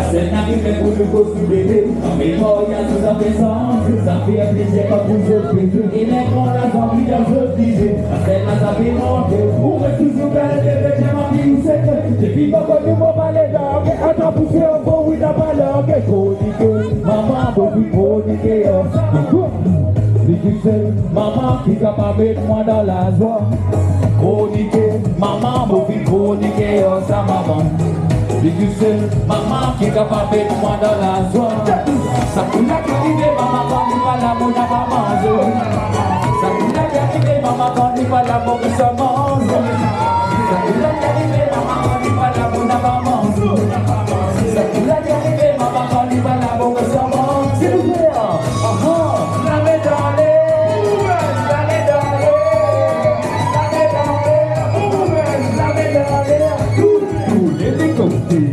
C'est n'arrive pour nous considérer. Mais moi, il y a tout à fait ça. Ça fait un plaisir quand vous êtes pété. Et les grands, la famille, ils ont disé. C'est la savée manquée. Vous êtes toujours belle, bébé, j'ai ma vie, vous savez. J'ai vu pas quand nous m'en parlez d'orgue. Attends, pousser un bon, oui, d'abord l'orgue. Chroniqué, maman, beaucoup chroniqué. Maman qui est capable de mettre moi dans la joie. Chroniqué, maman, beaucoup chroniqué. Ça, maman. Maman qui est capable de mettre moi dans la joie. Ça vous l'a arrivé, maman, quand il va la mon pas manger. Ça vous l'a arrivé, maman, quand il va la mon ça mange. Ça vous l'a arrivé, maman, quand il va la mon pas manger. Ça vous l'a arrivé, maman, quand il va la mon ça mange. C'est ouvert. La main dans l'air, la main dans l'air, la main dans l'air, la main dans l'air. Tous les décomptés.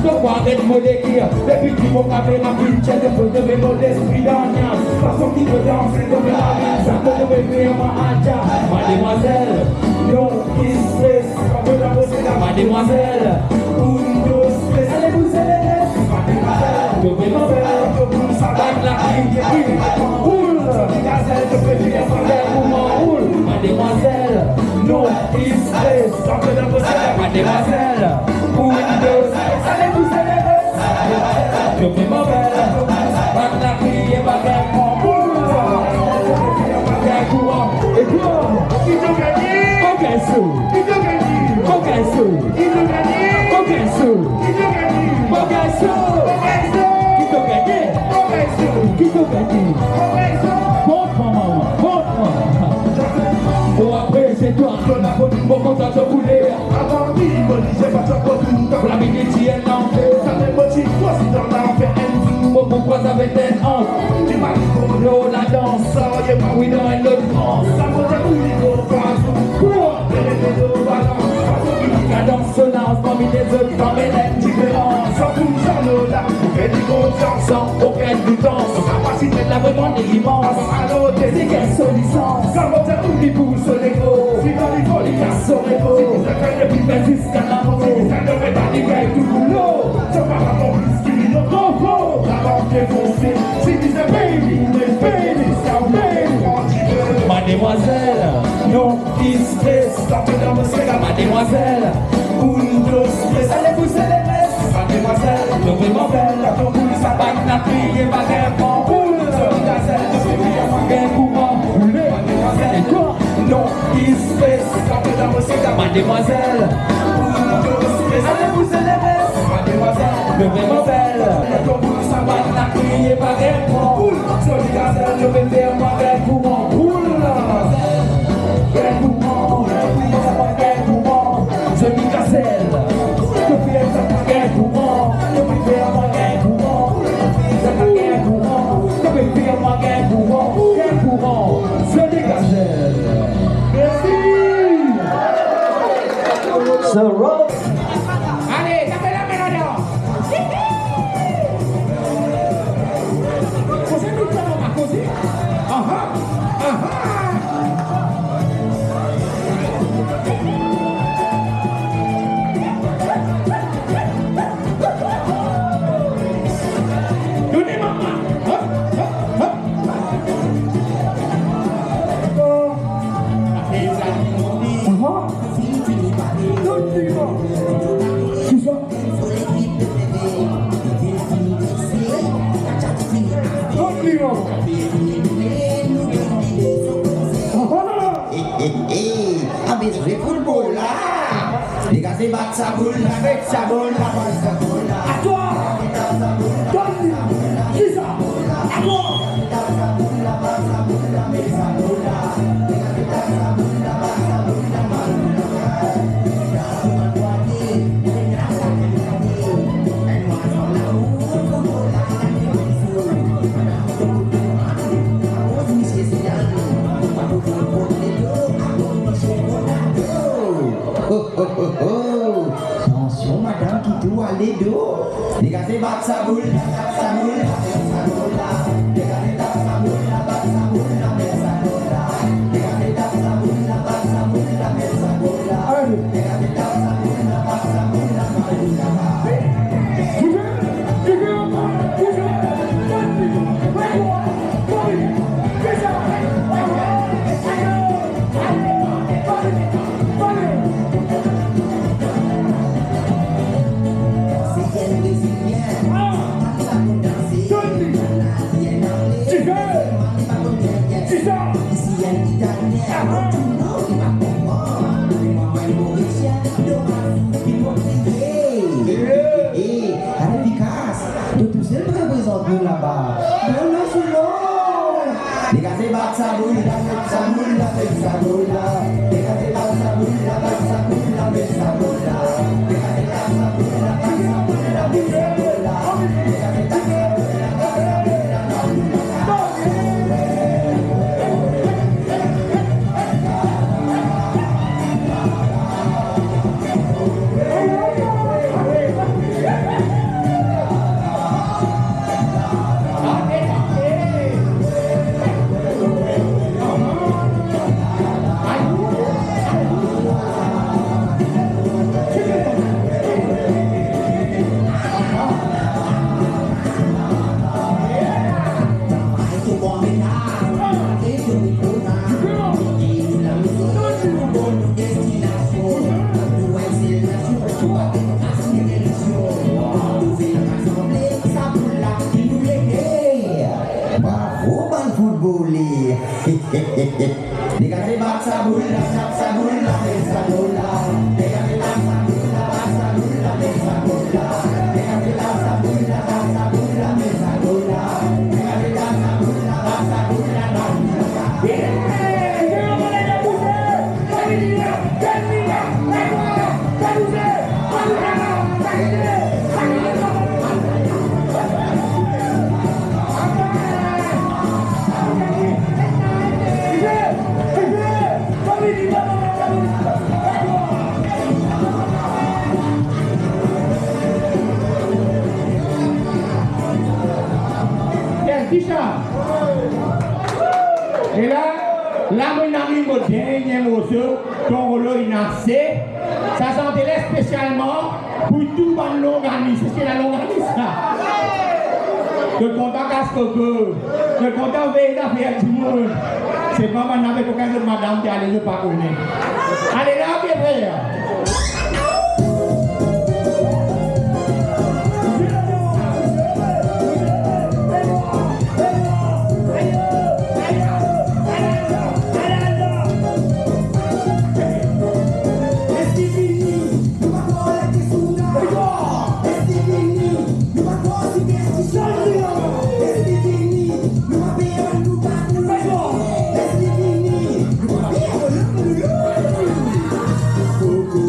Donc arrête de me décrire, depuis qu'ils m'ont capé ma vie, j'ai de feu de mes mots d'esprit d'agnace. Façon qui me danse, c'est comme la vie, ça peut me faire ma haja. Mademoiselle, non, qui se laisse, comme la bosse là, mademoiselle. Une dose, allez-vous célébrer, mademoiselle. Je vais m'en faire, je vous savez la vie, roule, gazelle, je peux dire sans l'air pour m'en roule. Mademoiselle, non, qui se laisse, comme la bosse là, mademoiselle. Allez-vous célébrer, je fais ma belle, pas de la crier, pas de courant, et quoi, ils ont gagné, aucun sou, ils ont gagné, aucun sou, ils ont gagné, aucun sou, ils ont gagné, aucun sou, qui t'ont gagné, aucun sou, qui t'ont gagné, contre maman, contre maman. Bon après c'est toi, mon content de rouler. Avant de j'ai pas de pour la minute elle l'enfer. Ça me motive toi si dans l'enfer elle dit. Pourquoi ça fait tête honte? Tu m'as dit pour l'eau la danse. Ça y est pas oui dans une autre France. Ça me dit où il faut pas. Quoi? Les deux balances. La danse se lance parmi les autres dans mes lettres différentes. Sans bouge en eau là, aucune confiance. Sans aucune distance. Sa capacité de la vraiment est immense. Alors c'est qu'elle se licence. Quand on t'a oublié pour se l'écho. Si dans les vols il casse son écho. Si tu sais qu'elle est plus belle jusqu'à la mort. Si ça ne fait pas les gars tout boulot. Ça va pas non plus qu'il y a trop faux. La banque est foncée. Si tu sais baby, baby, ça baby. Mademoiselle, non, distress. Ça peut dans mon ségat, mademoiselle. Une dose, allez-vous célébrer. Mademoiselle, je vais m'en faire. La tomboule, ça bague, la fille et ma guerre en boule. Mademoiselle, je vais faire ma guerre pour m'enrouler. Mademoiselle, et quoi? Non, distress. Ça peut dans mon ségat, mademoiselle. Allez-vous célébrer, mademoiselle, je vais m'en faire. La tomboule, ça bague, la fille et ma guerre en boule. Mademoiselle, je vais faire ma guerre pour m'enrouler. Guerre pour m'enrouler, guerre pour m'enrouler. Je m'y casselle. Je fais ça pour guerre pour m'enrouler. Je vais faire ma guerre pour m'enrouler. Je vais guerre pour m'enrouler. Je vais faire ma guerre pour m'enrouler. Guerre pour m'enrouler. Je m'y casselle. Merci. So roll. Allez, tapez la mélodie. Vous êtes tout le temps à causer. Donnez maman. Les amis, Habis ribut bola, dikasih baksa bola, baksa bola, baksa bola. Aku, Tony, Lisa, aku. Baksa bola, baksa bola, baksa bola. Dikasih baksa bola, baksa bola, baksa attention madame qui doit aller d'eau. Dikasih baksa bola, baksa bola, baksa bola. Dikasih baksa bola, baksa bola, baksa bola. Dikasih baksa bola, baksa bola, baksa bola. Dikasih baksa bola, baksa bola, baksa là-bas. Non, dikasih baksa bola, baksa bola, baksa bola. Dikasih baksa bola, baksa bola, baksa bola. Dikasih baksa bola, baksa bola, baksa bola. Dikasih baksa bola, baksa dikasih baksa bola, baksa bola, baksa bola. Dikasih baksa bola, baksa bola, baksa bola. Dikasih baksa bola, baksa bola, baksa bola. Dikasih baksa bola, baksa bola, baksa Et là, mon ami, mon dernier morceau, ton rôle inassé, ça s'intéresse spécialement pour tout le l'organisme. C'est la l'organisme. Le contact à ce que le contact veille d'affaires du monde. C'est pas maintenant avec aucun autre madame qui allait le pas connaître. Allez là, bien frère. Coucou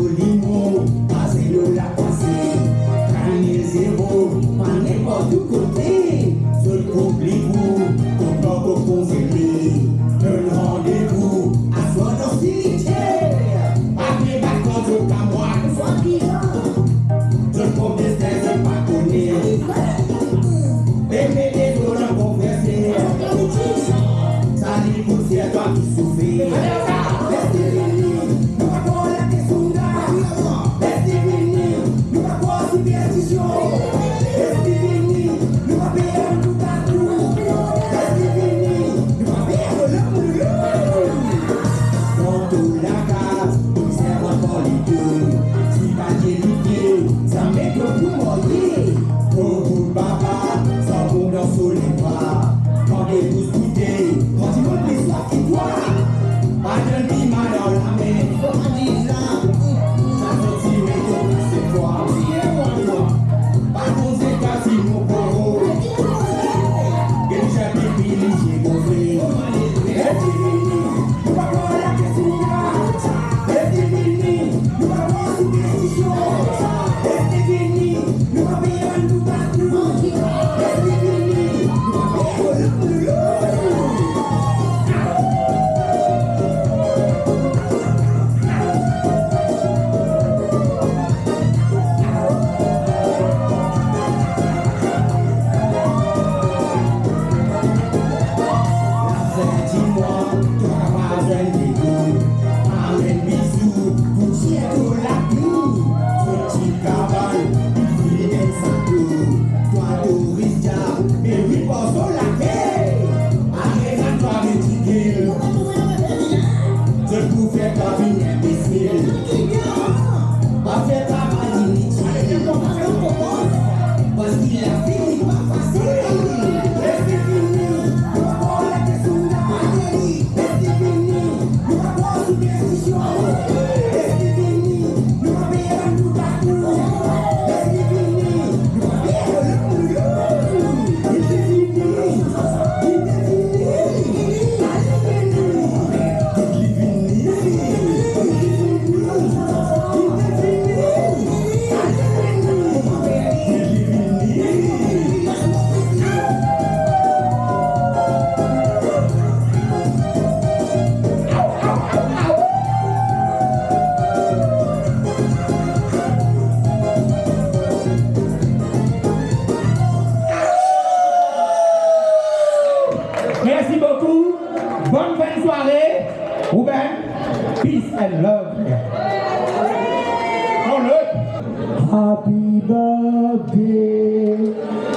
Happy birthday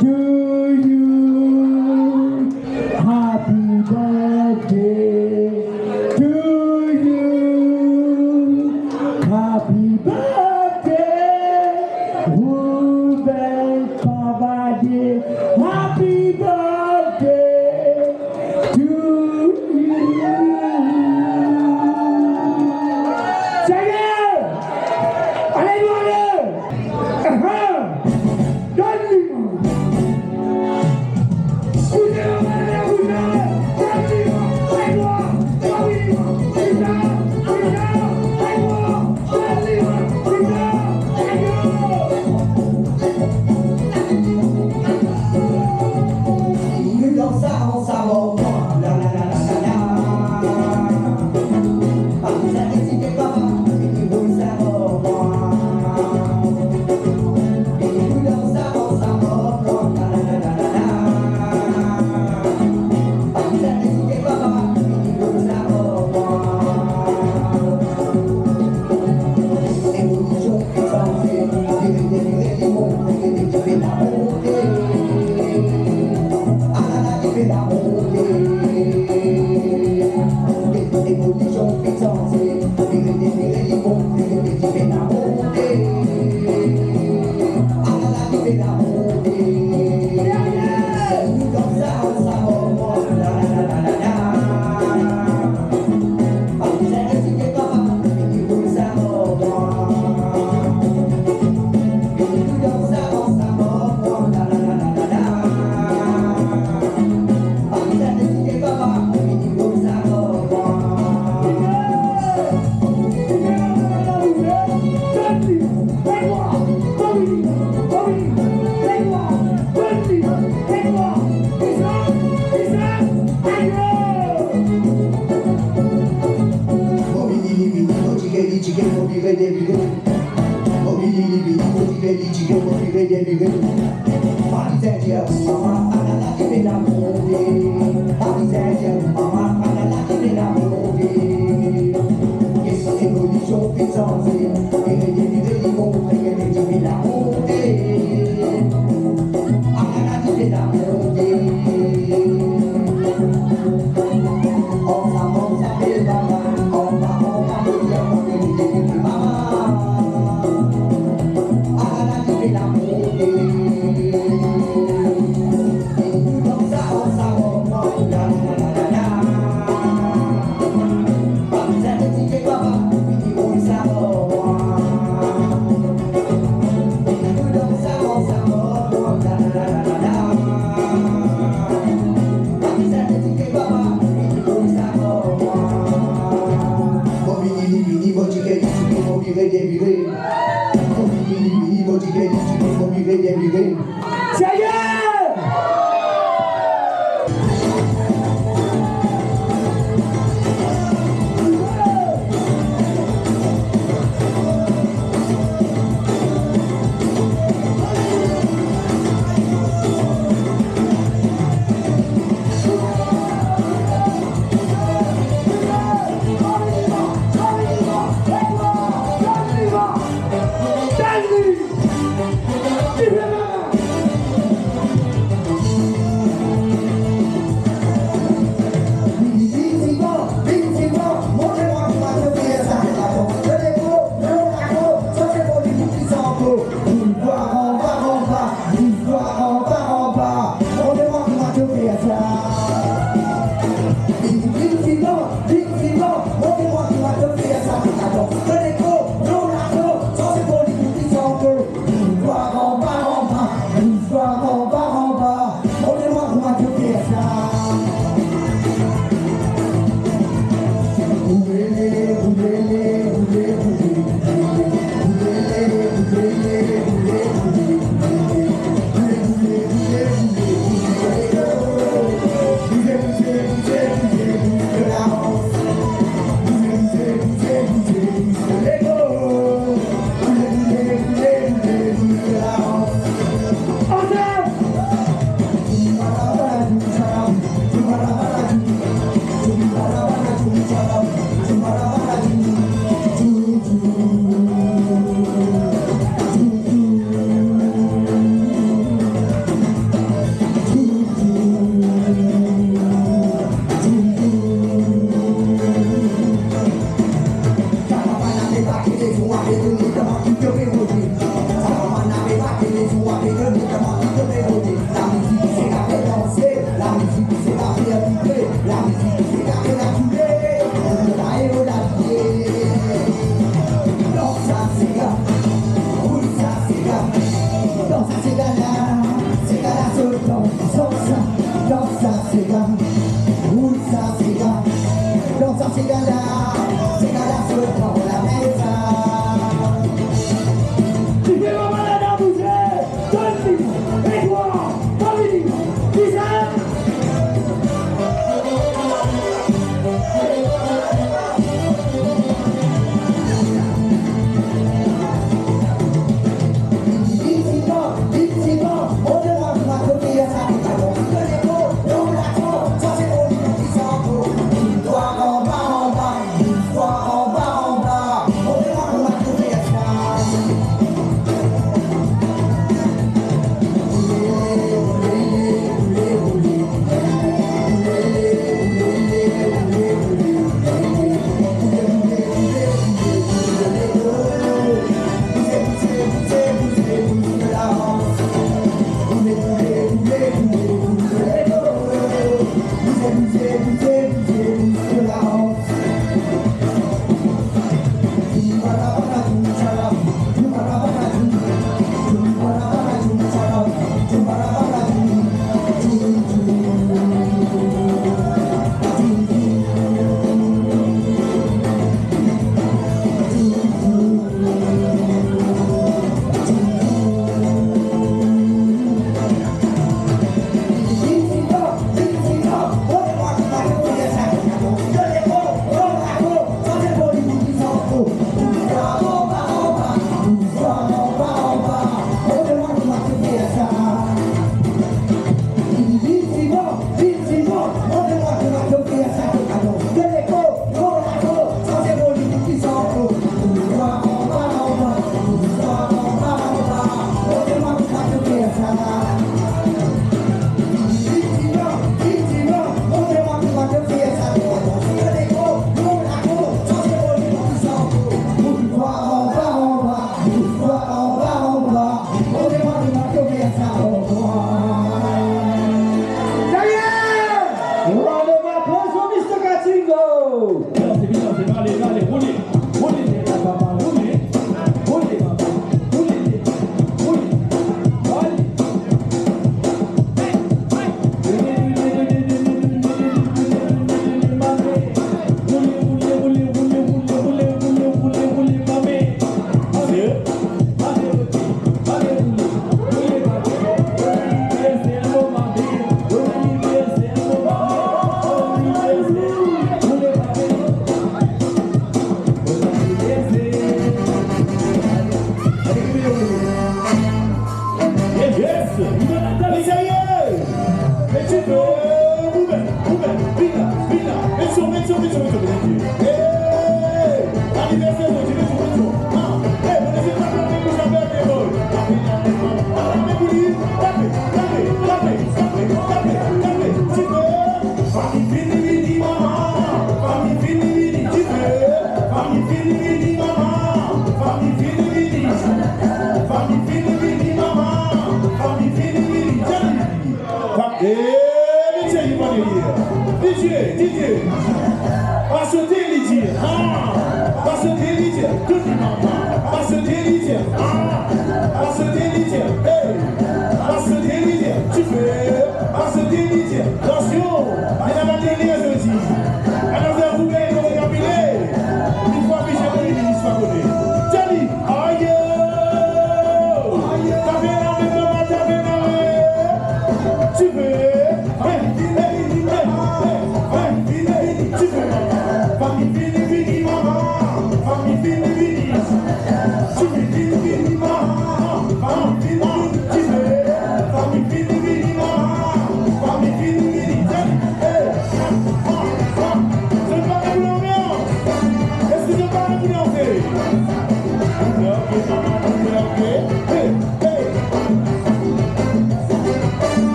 to you. Happy birthday to you. Happy birthday, Ruben Pavadi. Happy birthday to you. Seigneur, allez-y.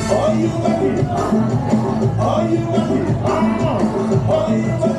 Are you ready? Are you ready?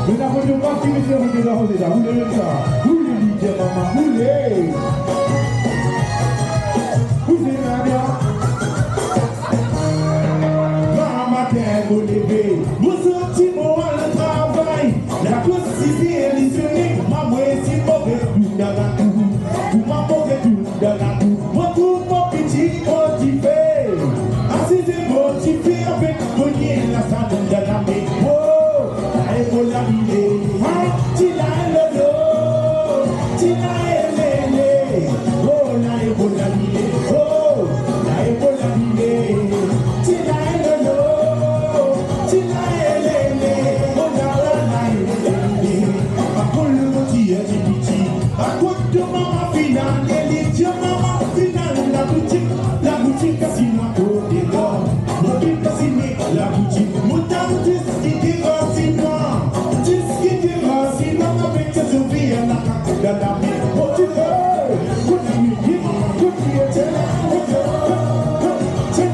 Mais la photo pas qui me dit on est là, vous voulez ça. Vous voulez dire maman, vous voulez. Vous voulez Nadia. Vous levez, vous sortez pour le travail. La possibilité est lisionnée. Maman est si mauvaise, tout dans la cour. Vous m'avez tout dans la cour. Moi, tout mon petit motivé. Assisez motivé avec bonnier la salle de la main. Oh, la ébola l'idée. Tina est le dos. Tina est l'élé. Oh, la ébola l'idée. Oh, la ébola l'idée. Tina est le dos. La boutique casino à côté d'or, mon big casino, la boutique, mon temps disque qui racine, disque qui racine, avec tes souvenirs, la carte de la vie, oh tu veux, what do you give, what do you tell, what do you tell,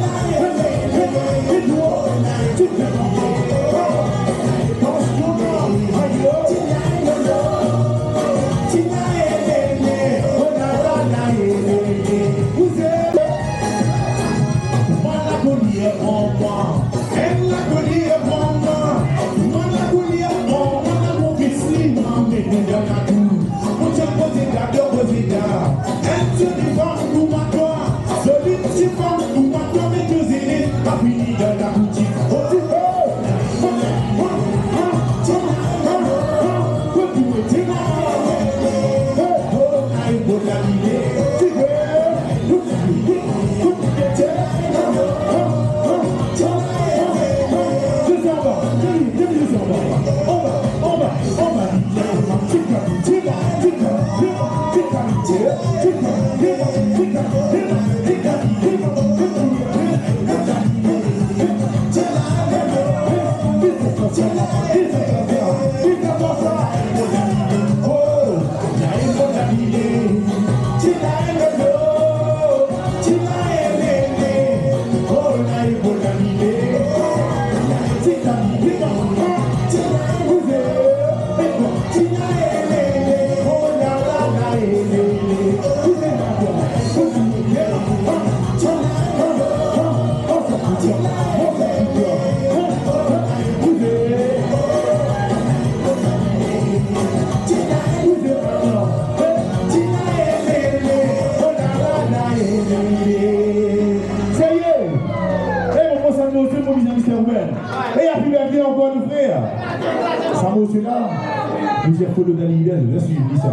plusieurs photos d'anniversaire, je suis dit ça.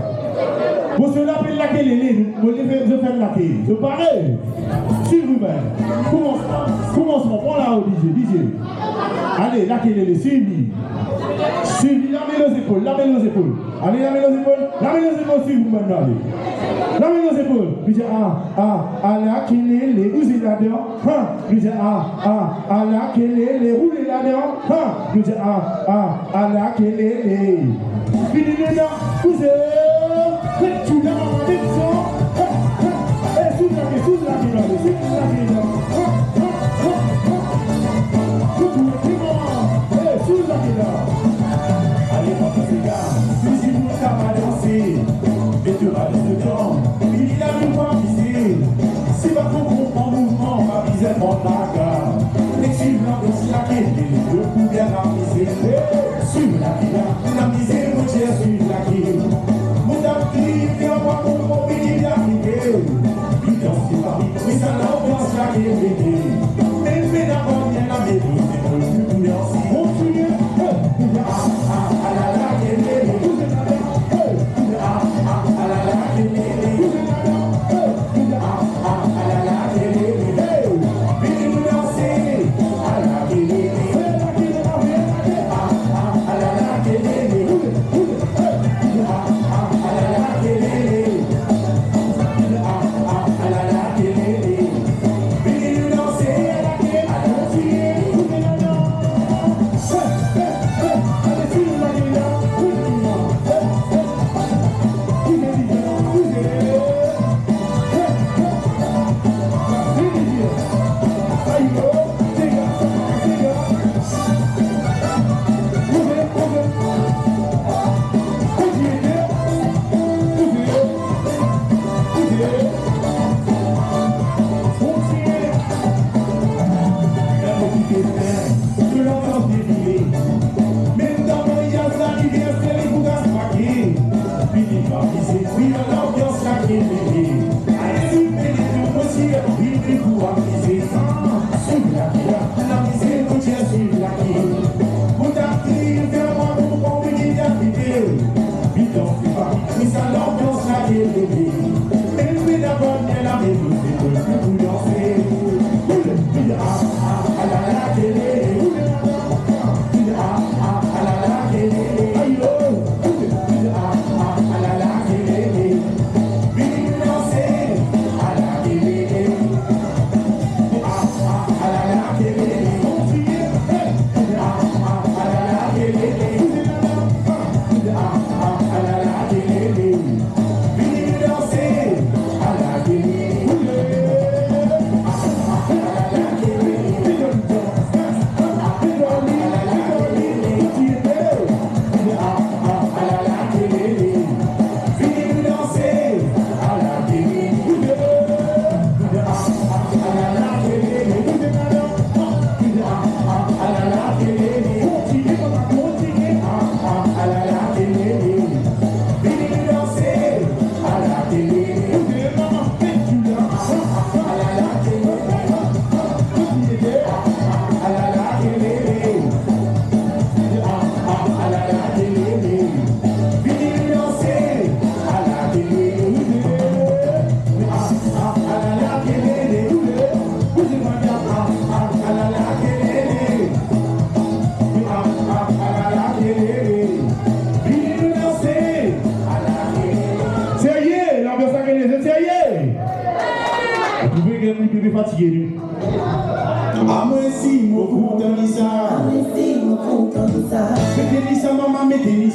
Pour cela, appelle la télé, je fais la télé. Je parais. S'il vous plaît. Commencement. Prends là haut DJ. Allez, la télé, suivi. Suivi, lamez les épaules. Allez, lamez les épaules. Suivi maintenant. Allez. Lamez les épaules. Je dis la télé, où c'est là-dedans? Je dis la télé, où est là-dedans? Je dis la télé. Fini là, vous êtes tu l'as en maison. Sous la allez, mon petit gars, si vous ça va danser, et tu vas laisser le temps, il a une fois visé. Si va comprendre en mouvement, va viser mon bagarre. Les chiffres, la clé, le coup bien ravisé. Sur la vie, la misère.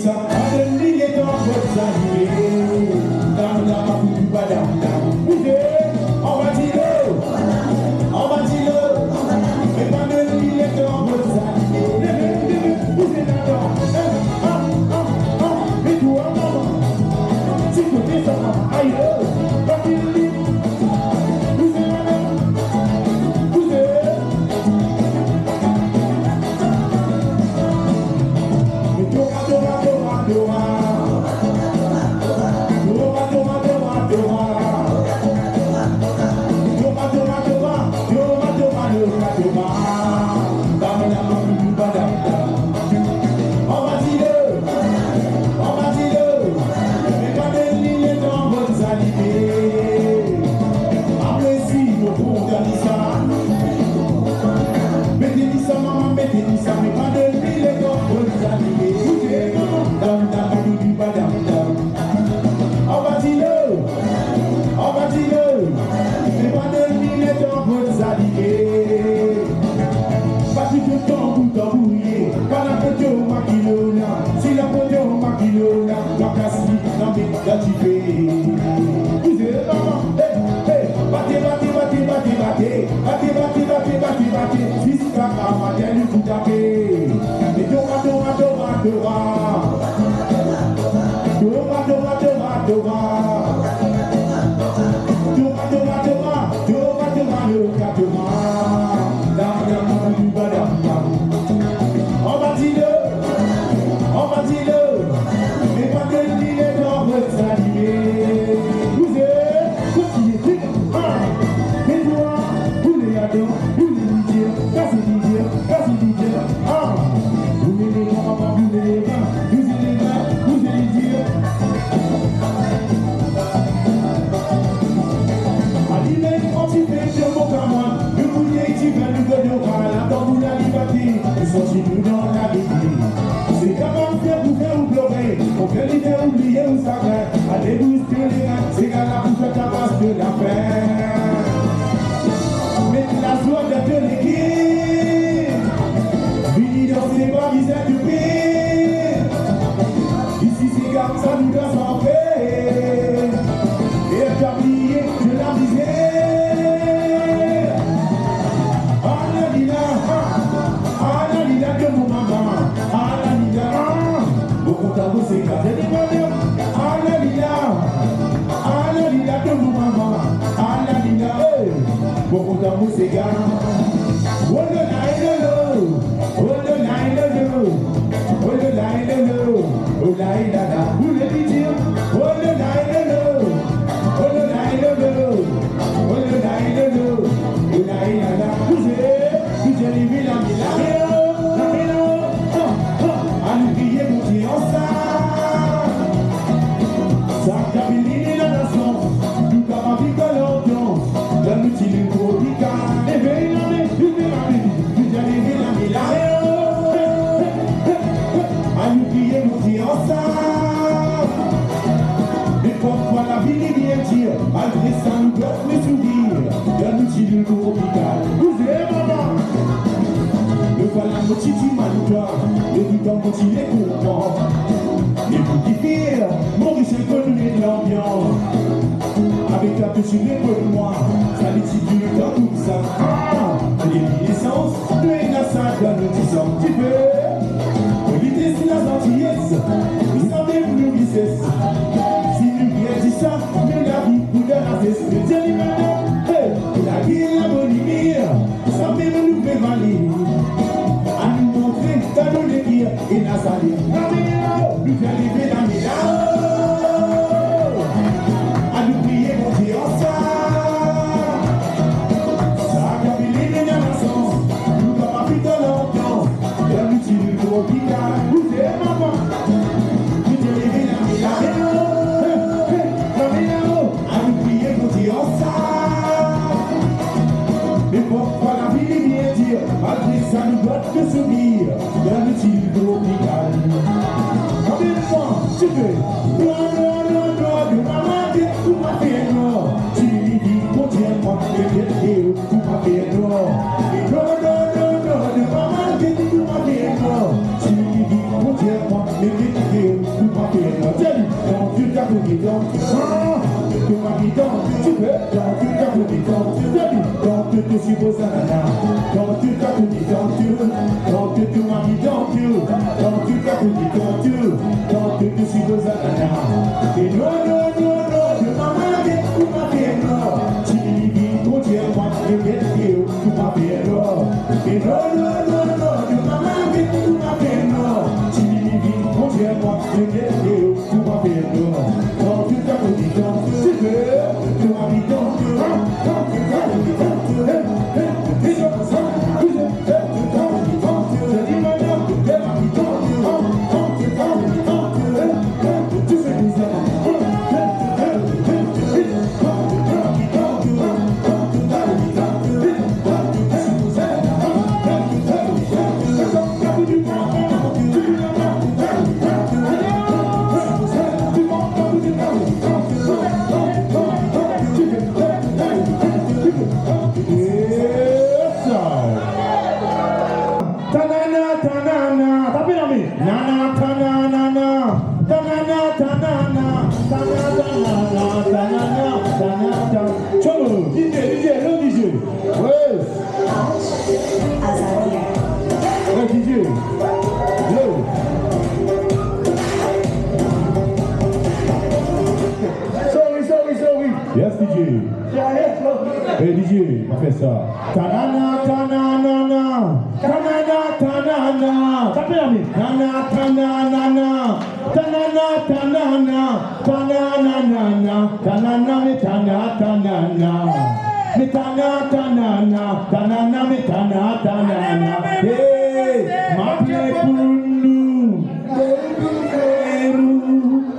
ça, madame il est dans votre saluer. Dame, dame, foutu, madame, dame. On va dire, on va dire, et madame il est dans votre saluer. Vous êtes d'accord? Mais toi, maman, si tu es ça, aïe, quand il dit, vous êtes madame, vous êtes. Give Yes, DJ. Hey, DJ, on fait ça. Tanana, tanana, tanana, tanana. Tapez la main. Tanana, tanana, tanana, tanana, tanana, tanana, mais tanana, tanana. Mais tanana, tanana, tanana, mais tanana, tanana. Hey, m'appelez pour nous.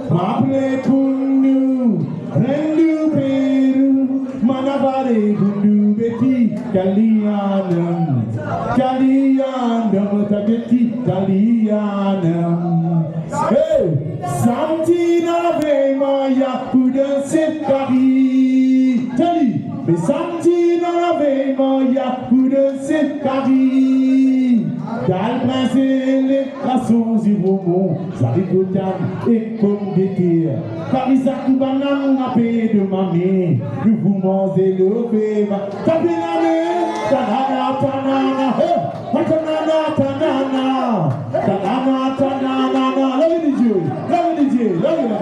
M'appelez pour nous. Rendu Peru, Manavare, Gundu Betty, Kalianam, Kalianam, Tabeti, Kalianam. Hey, Santina Vemaya, Kudan Sekari. Tali, mais Santina Vemaya, Kudan Sekari. Cal Prince, la sauce du bonbon, Zarigotan et comme des tirs. Carissa Kubanam, a payé de mamie, nous vous mangez le féva. Tapez la main, tanana, tanana, tanana, tanana, tanana, tanana, love the Dieu, love the Dieu, love the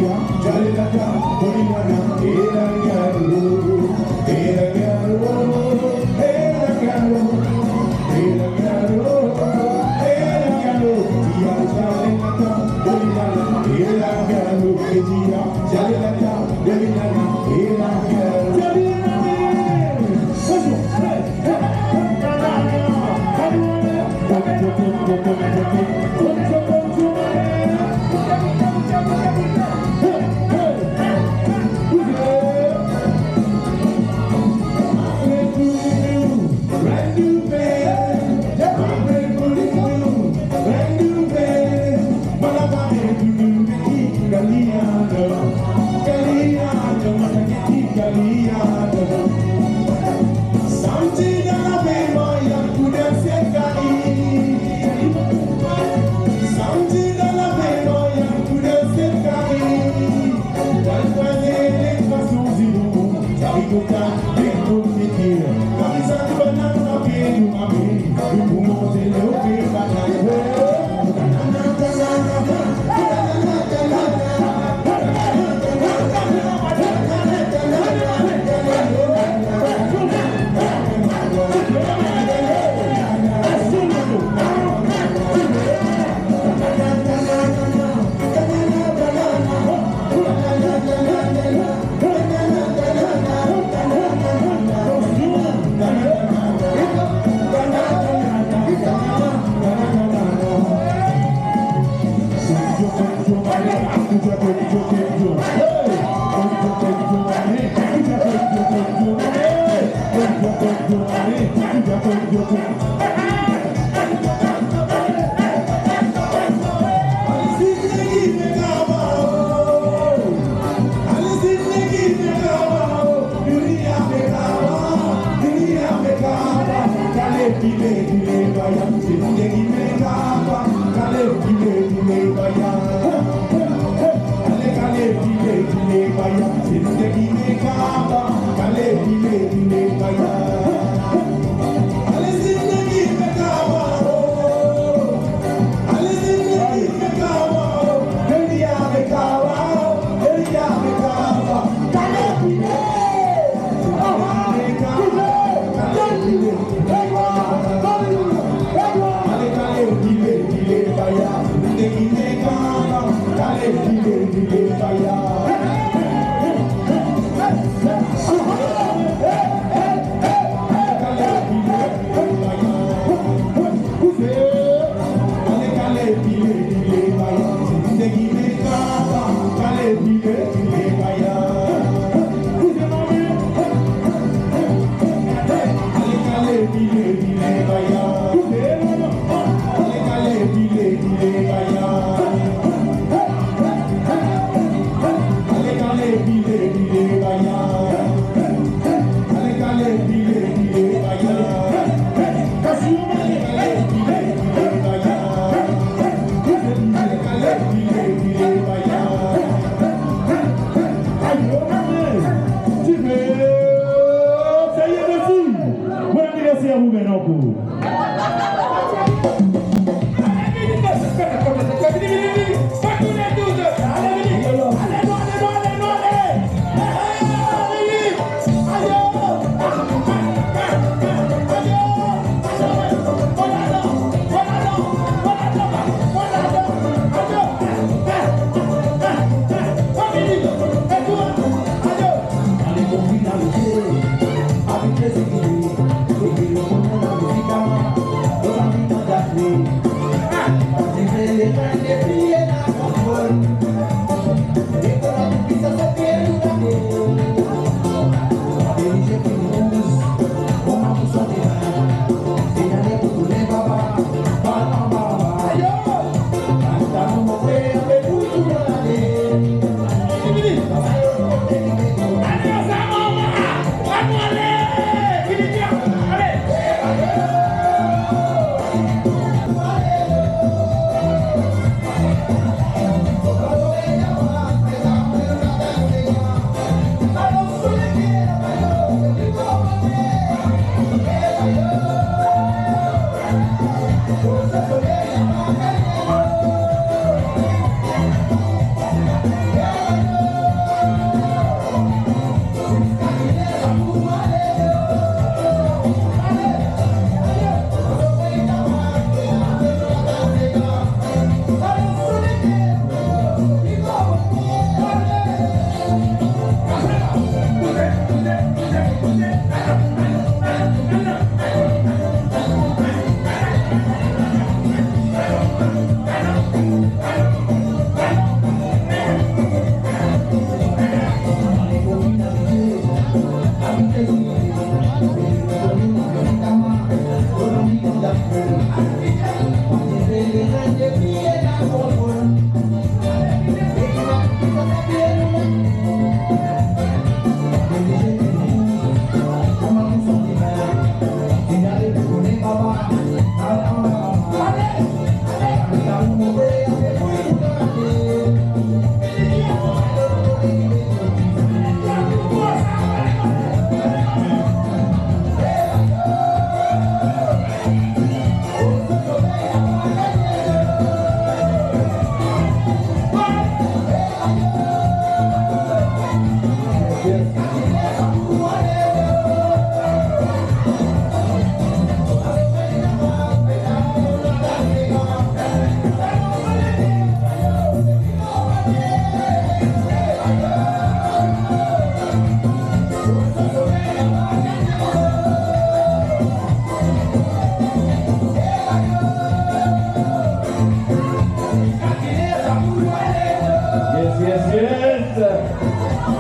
Yeah.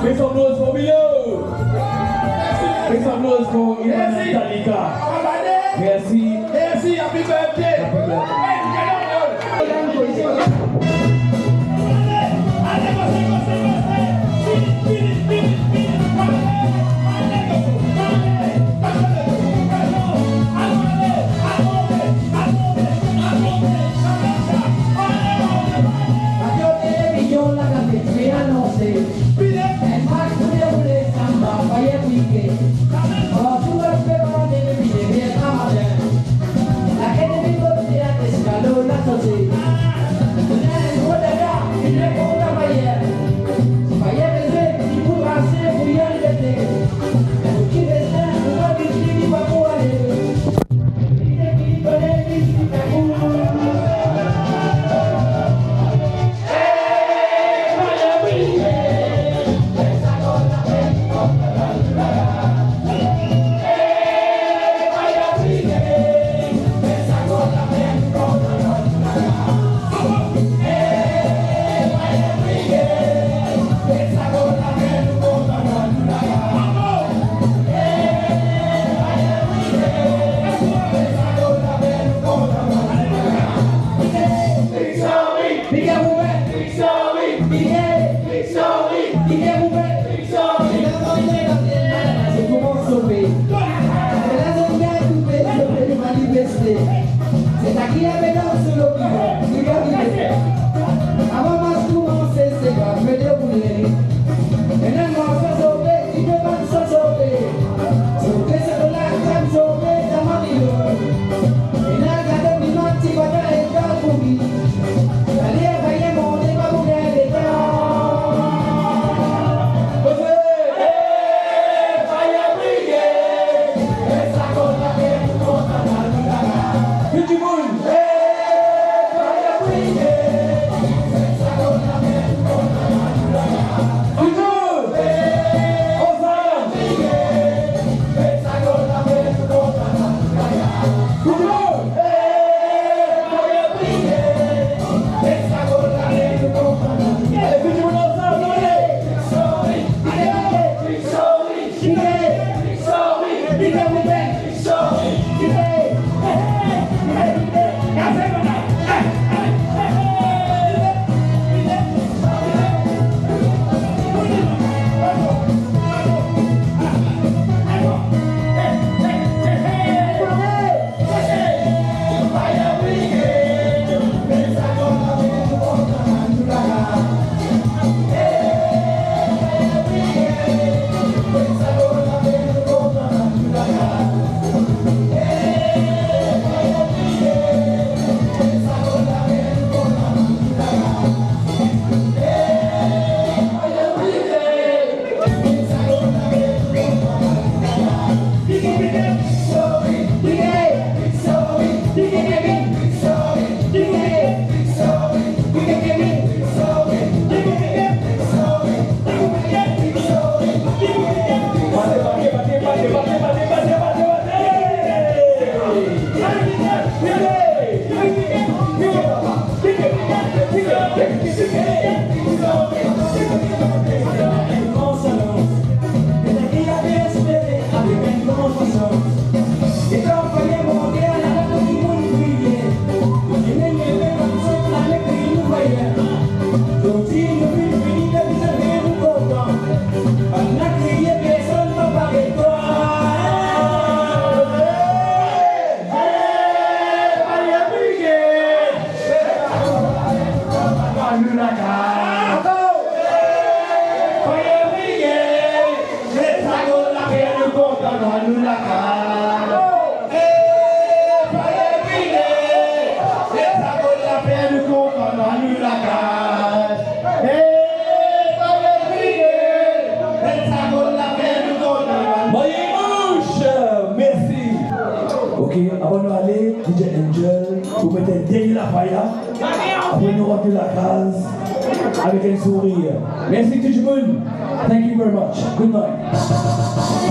Make some noise for Milo. Make some noise for Ivan and Talika. Merci. Merci, happy birthday. Happy Ok, avant d'aller, DJ Angel, vous mettez le délit la paille. Après nous rentrons la case avec un sourire. Merci tout le monde. Thank you very much. Good night.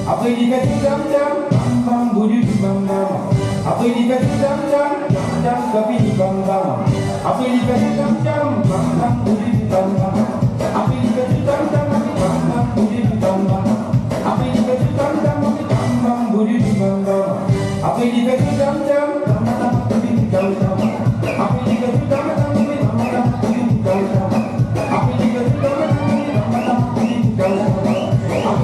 Apa dikasih jam-jam, bam-bam, budi di bam-bam. Apa dikasih jam-jam, jam-jam, tapi di bam-bam. Apa dikasih jam-jam, bam-bam, budi di bam-bam. Apa dikasih jam-jam, bam-bam, budi di bam-bam. Apa dikasih jam-jam, bam-bam, budi di bam-bam. Apa dikasih jam-jam, bam-bam, budi di bam-bam. Apa dikasih jam-jam, bam-bam, budi di bam-bam. Apa dikasih jam-jam, bam-bam, budi di bam-bam. Apa dikasih jam-jam.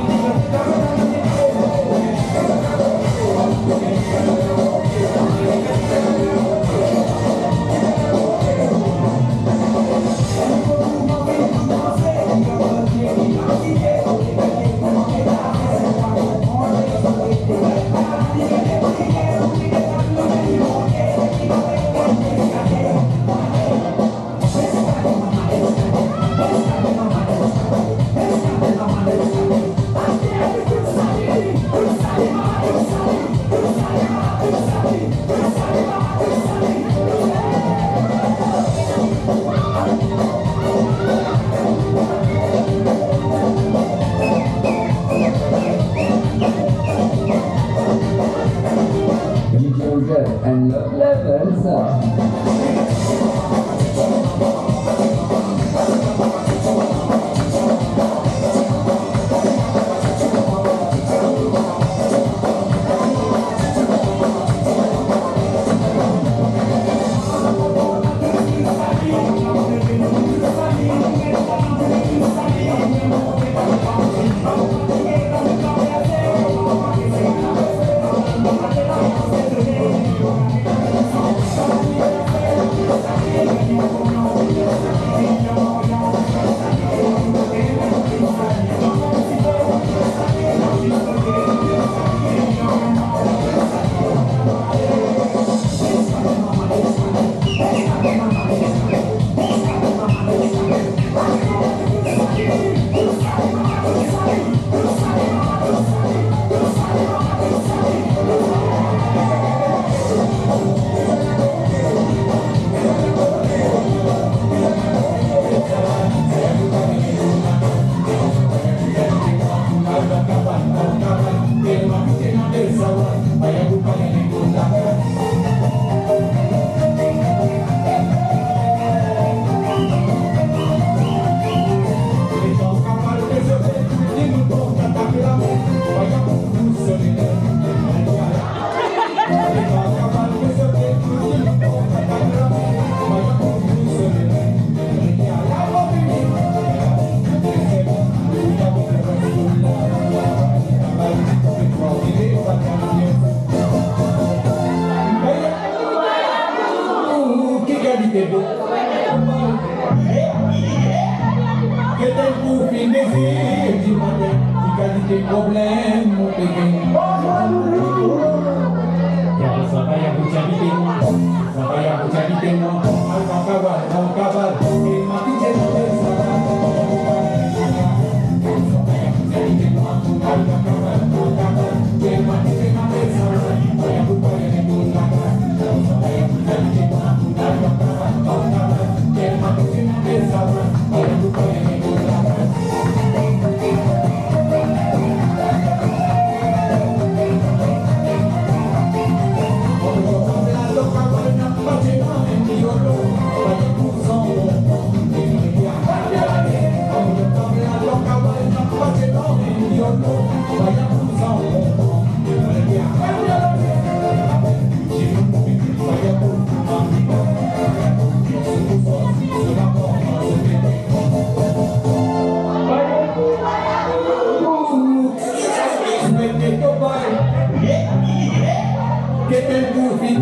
And levels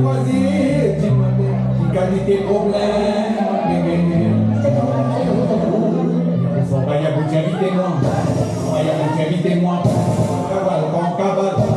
choisir, qui qualité problème, faut pas y avoir invité moi, faut pas y avoir invité moi, cavale,